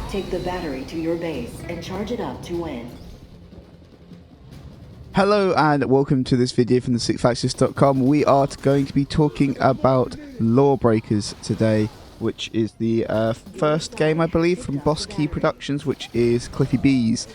Take the battery to your base and charge it up to win. Hello and welcome to this video from the sixfaxis.com. We are going to be talking about LawBreakers today, which is the first game, I believe, from Boss Key Productions, which is Cliffy B's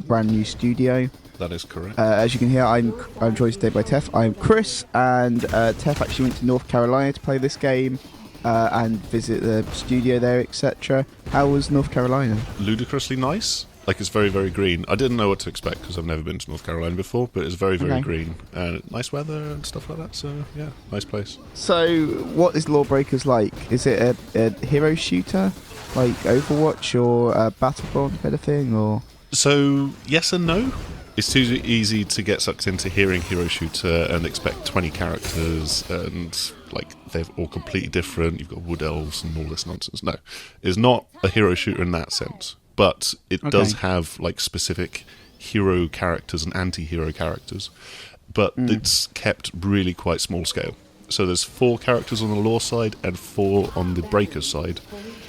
brand new studio. That is correct. As you can hear, I'm joined today by Tef. I'm Chris, and Tef actually went to North Carolina to play this game and visit the studio there, etc. How was North Carolina? Ludicrously nice. Like, it's very, very green. I didn't know what to expect because I've never been to North Carolina before, but it's very, very green. And nice weather and stuff like that, so yeah, nice place. So, what is LawBreakers like? Is it a hero shooter, like Overwatch or Battleborn kind of thing, or...? So, yes and no. It's too easy to get sucked into hearing hero shooter and expect 20 characters and, like, they're all completely different. You've got wood elves and all this nonsense. No, it's not a hero shooter in that sense. But it does have, like, specific hero characters and anti-hero characters. But it's kept really quite small scale. So there's 4 characters on the Law side and 4 on the Breakers side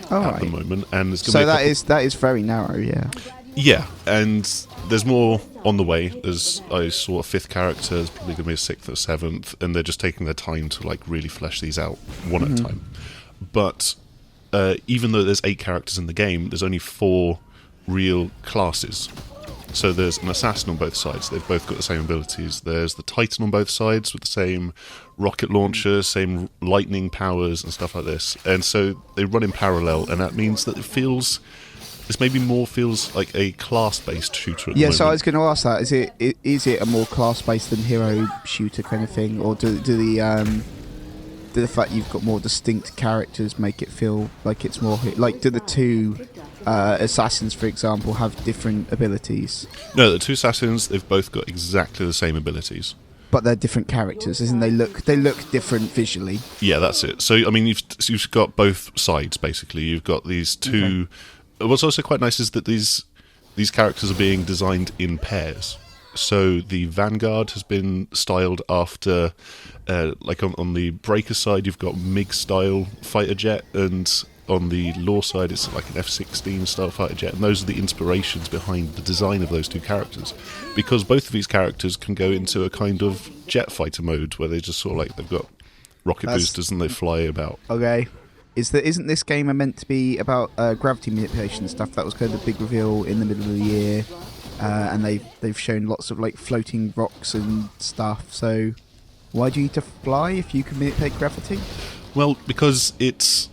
at the moment. And there's gonna be that is very narrow, yeah. Yeah, and there's more on the way. I saw a 5th character, there's probably going to be a 6th or 7th, and they're just taking their time to, like, really flesh these out one at a time. But even though there's 8 characters in the game, there's only 4 real classes. So there's an assassin on both sides. They've both got the same abilities. There's the titan on both sides with the same rocket launcher, same lightning powers and stuff like this. And so they run in parallel, and that means that this maybe more feels like a class-based shooter at the moment. So I was going to ask that. Is it a more class-based than hero shooter kind of thing, or do the fact you've got more distinct characters make it feel like it's more... Like, do the 2 assassins, for example, have different abilities? No, the 2 assassins, they've both got exactly the same abilities. But they're different characters, isn't they? They look different visually. Yeah, that's it. So, I mean, you've got both sides, basically. You've got these 2... What's also quite nice is that these characters are being designed in pairs. So the Vanguard has been styled after, like on the Breaker side, you've got MiG-style fighter jet, and on the Law side, it's like an F-16 style fighter jet. And those are the inspirations behind the design of those 2 characters, because both of these characters can go into a kind of jet fighter mode where they just sort of like they've got rocket boosters and they fly about. Okay. Isn't this game meant to be about gravity manipulation and stuff? That was kind of the big reveal in the middle of the year, and they've shown lots of, like, floating rocks and stuff. So why do you need to fly if you can manipulate gravity? Well, because it's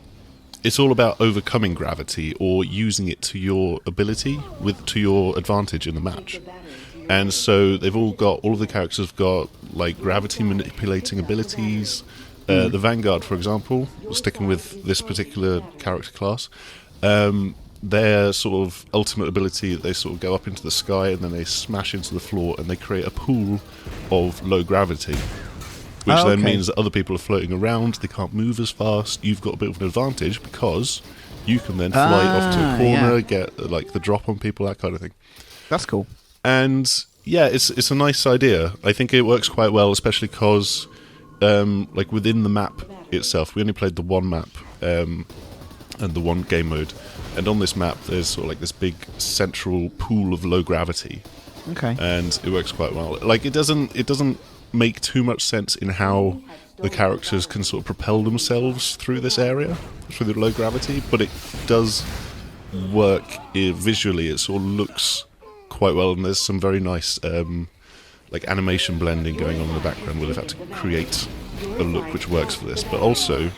all about overcoming gravity or using it to your ability, to your advantage in the match. And so all of the characters have got, like, gravity manipulating abilities. The Vanguard, for example, sticking with this particular character class, their sort of ultimate ability, they sort of go up into the sky and then they smash into the floor and they create a pool of low gravity, which then means that other people are floating around, they can't move as fast. You've got a bit of an advantage because you can then fly off to a corner, get, like, the drop on people, that kind of thing. That's cool. And yeah, it's a nice idea. I think it works quite well, especially because... like, within the map itself, we only played the one map and the one game mode, and on this map there's sort of like this big central pool of low gravity, and it works quite well. Like, it doesn't make too much sense in how the characters can sort of propel themselves through this area through the low gravity, but it does work visually. It sort of looks quite well, and there's some very nice like animation blending going on in the background where they've had to create a look which works for this. But also,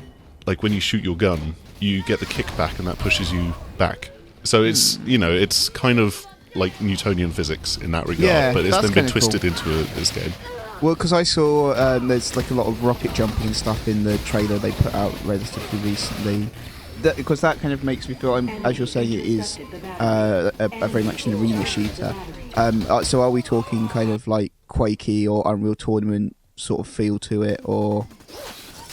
like, when you shoot your gun, you get the kickback and that pushes you back. So it's, it's kind of like Newtonian physics in that regard, but it's then been twisted into this game. Well, because I saw there's, like, a lot of rocket jumping and stuff in the trailer they put out relatively recently. Because that kind of makes me feel, as you're saying, it is a very much an arena shooter. So are we talking kind of like Quakey or Unreal Tournament sort of feel to it, or...?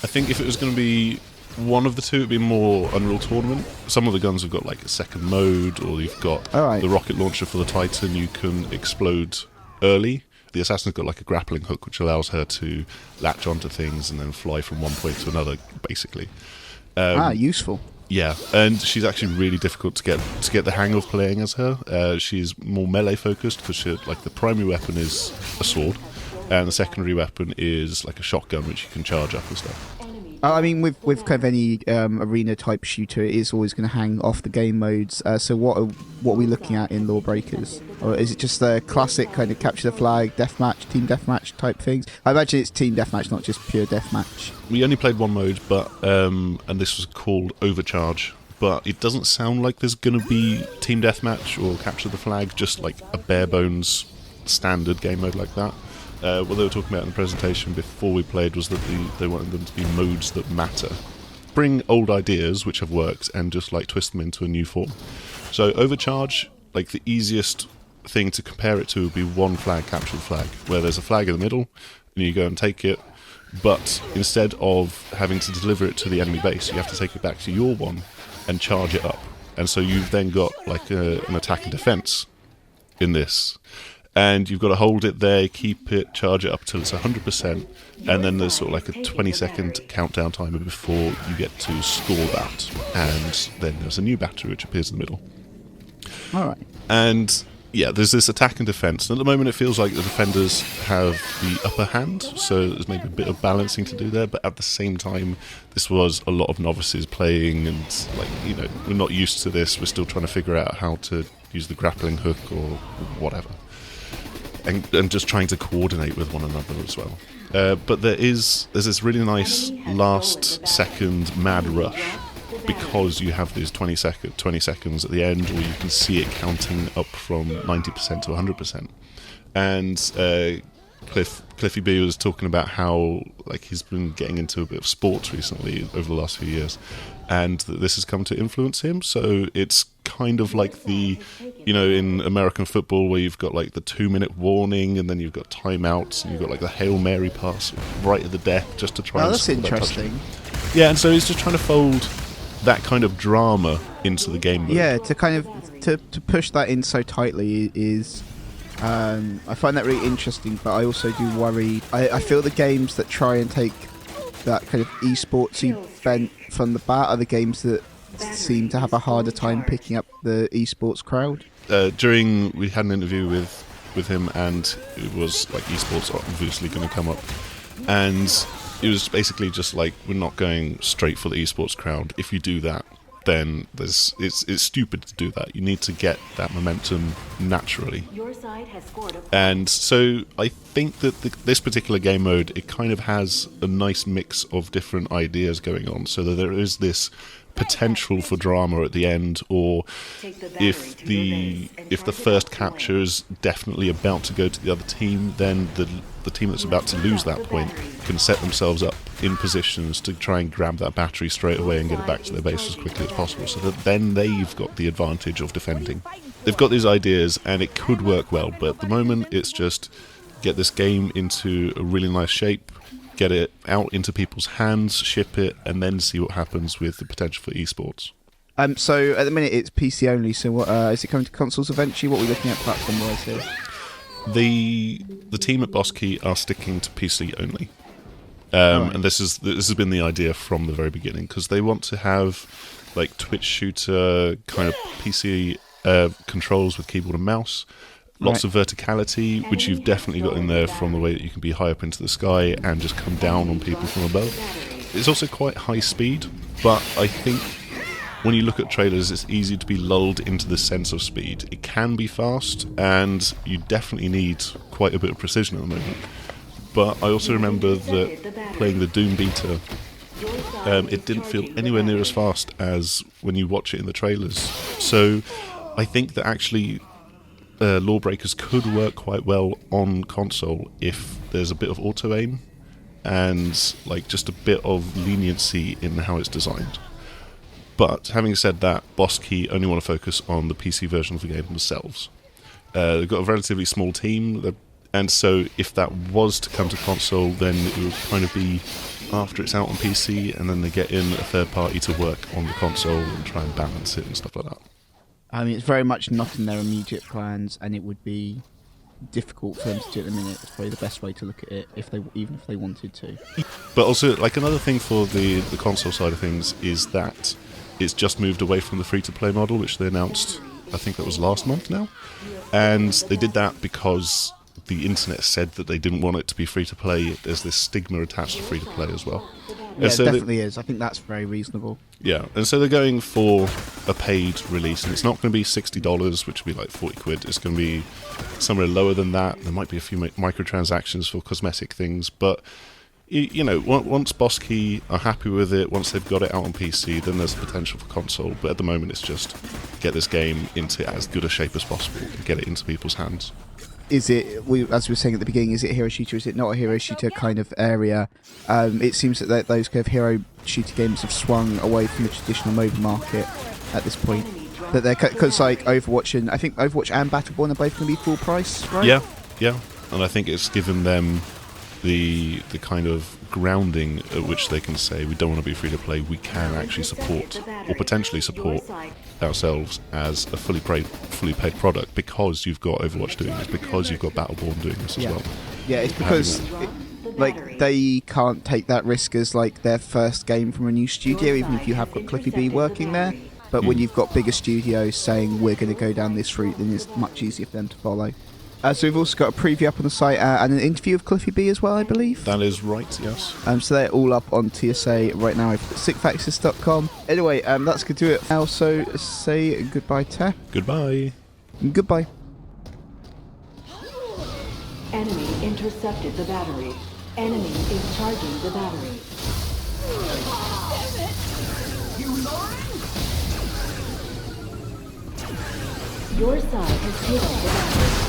I think if it was going to be one of the 2, it'd be more Unreal Tournament. Some of the guns have got, like, a second mode, or you've got the rocket launcher for the Titan, you can explode early. The Assassin's got, like, a grappling hook which allows her to latch onto things and then fly from one point to another, basically. Useful. Yeah, and she's actually really difficult to get the hang of playing as her. She's more melee focused because like the primary weapon is a sword, and the secondary weapon is like a shotgun which you can charge up and stuff. I mean, with kind of any arena type shooter, it is always going to hang off the game modes. So what are we looking at in LawBreakers? Or is it just the classic kind of capture the flag, deathmatch, team deathmatch type things? I imagine it's team deathmatch, not just pure deathmatch. We only played one mode, but and this was called Overcharge. But it doesn't sound like there's going to be team deathmatch or capture the flag, just like a bare bones standard game mode like that. What they were talking about in the presentation before we played was that they wanted them to be modes that matter. Bring old ideas which have worked and just like twist them into a new form. So Overcharge, like the easiest thing to compare it to would be one flag, capture the flag, where there's a flag in the middle and you go and take it, but instead of having to deliver it to the enemy base, you have to take it back to your one and charge it up. And so you've then got like an attack and defense in this. And you've got to hold it there, keep it, charge it up till it's 100%, and then there's sort of like a 20-second countdown timer before you get to score that. And then there's a new battery which appears in the middle. All right. And yeah, there's this attack and defense. And at the moment it feels like the defenders have the upper hand, so there's maybe a bit of balancing to do there, but at the same time, this was a lot of novices playing, and like, you know, we're not used to this. We're still trying to figure out how to use the grappling hook or whatever. And just trying to coordinate with one another as well. But there's this really nice last second mad rush, because you have these 20 seconds at the end where you can see it counting up from 90% to 100%. And Cliffy B was talking about how like he's been getting into a bit of sports recently over the last few years, and that this has come to influence him. So it's kind of like the, you know, in American football where you've got like the 2-minute warning, and then you've got timeouts, and you've got like the Hail Mary pass right at the death just to try and that's interesting. Yeah, and so he's just trying to fold that kind of drama into the game mode. Yeah, to kind of to push that in so tightly is I find that really interesting, but I also do worry. I feel the games that try and take that kind of esportsy bent from the bat are the games that seem to have a harder time picking up the esports crowd. We had an interview with him, and it was like esports obviously going to come up, and it was basically just like, we're not going straight for the esports crowd. If you do that, then it's stupid to do that. You need to get that momentum naturally. And so I think that this particular game mode, it kind of has a nice mix of different ideas going on, so that there is this potential for drama at the end, or if the first capture is definitely about to go to the other team, then the team that's about to lose that point can set themselves up in positions to try and grab that battery straight away and get it back to their base as quickly as possible, so that then they've got the advantage of defending. They've got these ideas and it could work well, but at the moment it's just get this game into a really nice shape, get it out into people's hands, ship it, and then see what happens with the potential for esports. So at the minute it's PC only, so what, is it coming to consoles eventually? What are we looking at platform-wise here? The team at Boss Key are sticking to PC only. Right. And this has been the idea from the very beginning, because they want to have like Twitch shooter kind of PC controls with keyboard and mouse, lots of verticality, which you've definitely got in there from the way that you can be high up into the sky and just come down on people from above. It's also quite high speed, but I think when you look at trailers, it's easy to be lulled into the sense of speed. It can be fast, and you definitely need quite a bit of precision at the moment. But I also remember that playing the Doom beta, it didn't feel anywhere near as fast as when you watch it in the trailers. So I think that actually LawBreakers could work quite well on console if there's a bit of auto-aim and like just a bit of leniency in how it's designed. But having said that, Boss Key only want to focus on the PC version of the game themselves. They've got a relatively small team, and so if that was to come to console, then it would kind of be after it's out on PC, and then they get in a third party to work on the console and try and balance it and stuff like that. I mean, it's very much not in their immediate plans, and it would be difficult for them to do at the minute. It's probably the best way to look at it, even if they wanted to. But also, like, another thing for the console side of things is that it's just moved away from the free-to-play model, which they announced, I think that was last month now. And they did that because the internet said that they didn't want it to be free-to-play. There's this stigma attached to free-to-play as well. Yeah, it definitely is. I think that's very reasonable. Yeah, and so they're going for a paid release, and it's not going to be $60, which would be like 40 quid. It's going to be somewhere lower than that. There might be a few microtransactions for cosmetic things, but you know, once Boss Key are happy with it, once they've got it out on PC, then there's potential for console. But at the moment, it's just get this game into as good a shape as possible and get it into people's hands. Is it, as we were saying at the beginning, is it a hero shooter? Is it not a hero shooter kind of area? It seems that those kind of hero shooter games have swung away from the traditional MOBA market at this point. That they're, because like Overwatch and I think Overwatch and Battleborn are both going to be full price, right? Yeah, and I think it's given them the kind of grounding at which they can say we don't want to be free to play. We can actually support or potentially support ourselves as a fully paid product because you've got Overwatch doing this, because you've got Battleborn doing this as well. Yeah, it's because like they can't take that risk as like their first game from a new studio, even if you have got Cliffy B working there. But when you've got bigger studios saying we're going to go down this route, then it's much easier for them to follow. So we've also got a preview up on the site and an interview of Cliffy B as well, I believe. That is right, yes. So they're all up on TSA right now. We've got sickfaxes.com. Anyway, that's going to do it now. So say goodbye, Teh. Goodbye. Goodbye. Enemy intercepted the battery. Enemy is charging the battery. Your side has taken the battery.